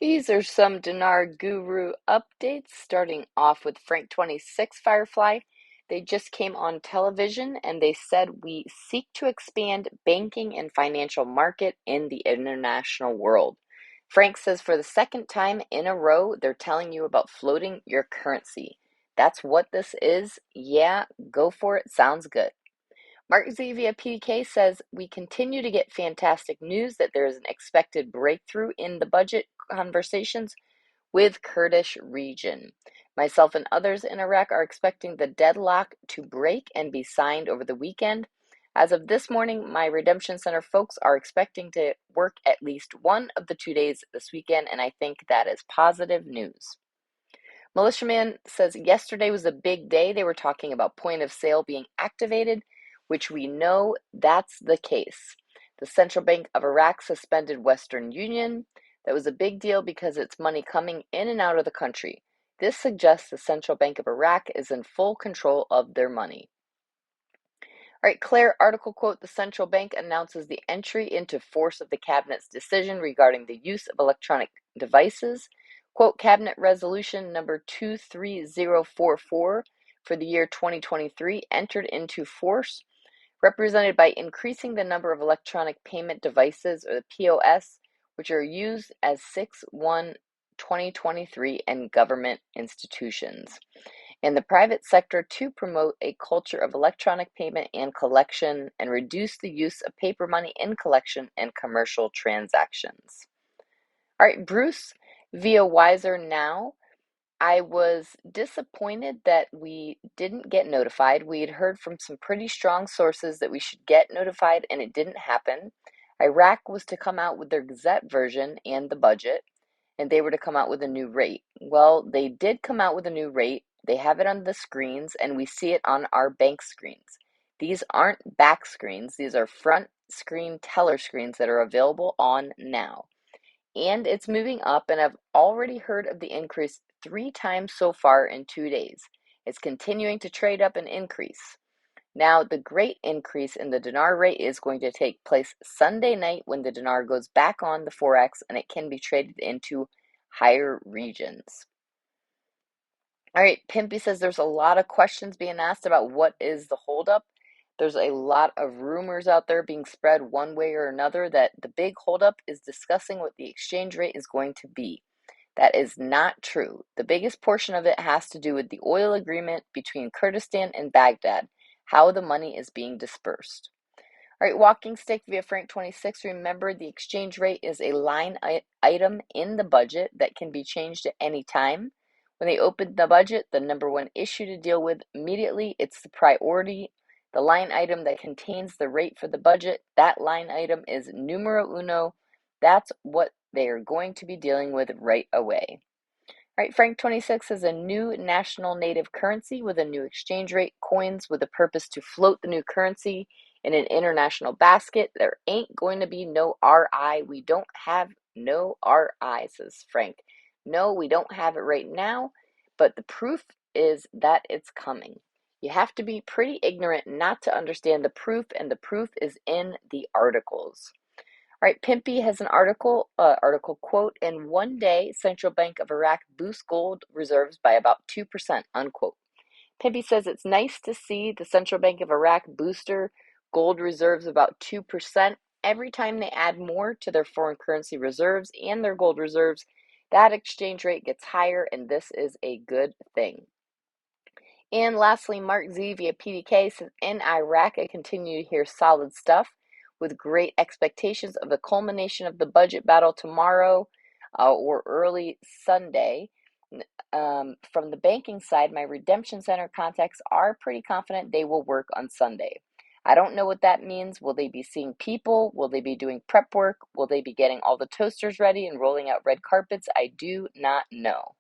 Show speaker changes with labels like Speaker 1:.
Speaker 1: These are some Dinar Guru updates, starting off with Frank 26 Firefly. They just came on television and they said we seek to expand banking and financial market in the international world. Frank says for the second time in a row, they're telling you about floating your currency. That's what this is. Yeah, go for it. Sounds good. Mark Z via PDK says we continue to get fantastic news that there is an expected breakthrough in the budget conversations with Kurdish region. Myself and others in Iraq are expecting the deadlock to break and be signed over the weekend. As of this morning, my Redemption Center folks are expecting to work at least one of the 2 days this weekend, and I think that is positive news. Militiaman says yesterday was a big day. They were talking about point of sale being activated, which we know that's the case. The Central Bank of Iraq suspended Western Union. That was a big deal because it's money coming in and out of the country. This suggests the Central Bank of Iraq is in full control of their money. All right, Claire, article quote, the central bank announces the entry into force of the cabinet's decision regarding the use of electronic devices. Quote, cabinet resolution number 23044 for the year 2023 entered into force, represented by increasing the number of electronic payment devices, or the POS, which are used as 6/1/2023 in government institutions in the private sector to promote a culture of electronic payment and collection and reduce the use of paper money in collection and commercial transactions. All right, Bruce via Wiser Now. I was disappointed that we didn't get notified. We had heard from some pretty strong sources that we should get notified, and it didn't happen. Iraq was to come out with their Gazette version and the budget, and they were to come out with a new rate. Well, they did come out with a new rate. They have it on the screens, and we see it on our bank screens. These aren't back screens. These are front screen teller screens that are available on now. And it's moving up, and I've already heard of the increase 3 times so far in 2 days. It's continuing to trade up and increase. Now, the great increase in the dinar rate is going to take place Sunday night when the dinar goes back on the Forex and it can be traded into higher regions. All right, Pimpy says there's a lot of questions being asked about what is the holdup. There's a lot of rumors out there being spread one way or another that the big holdup is discussing what the exchange rate is going to be. That is not true. The biggest portion of it has to do with the oil agreement between Kurdistan and Baghdad, how the money is being dispersed. All right, Walking Stick via Frank 26. Remember, the exchange rate is a line item in the budget that can be changed at any time. When they open the budget, the number one issue to deal with immediately, it's the priority. The line item that contains the rate for the budget, that line item is numero uno. That's what they are going to be dealing with right away. All right, Frank 26 is a new national native currency with a new exchange rate, coins with a purpose to float the new currency in an international basket. There ain't going to be no RI. We don't have no RI, says Frank. No, we don't have it right now, but the proof is that it's coming. You have to be pretty ignorant not to understand the proof, and the proof is in the articles. All right, Pimpy has an article quote, in one day, Central Bank of Iraq boosts gold reserves by about 2%, unquote. Pimpy says it's nice to see the Central Bank of Iraq booster gold reserves about 2%. Every time they add more to their foreign currency reserves and their gold reserves, that exchange rate gets higher, and this is a good thing. And lastly, Mark Z via PDK says, in Iraq, I continue to hear solid stuff with great expectations of the culmination of the budget battle tomorrow or early Sunday. From the banking side, my Redemption Center contacts are pretty confident they will work on Sunday. I don't know what that means. Will they be seeing people? Will they be doing prep work? Will they be getting all the toasters ready and rolling out red carpets? I do not know.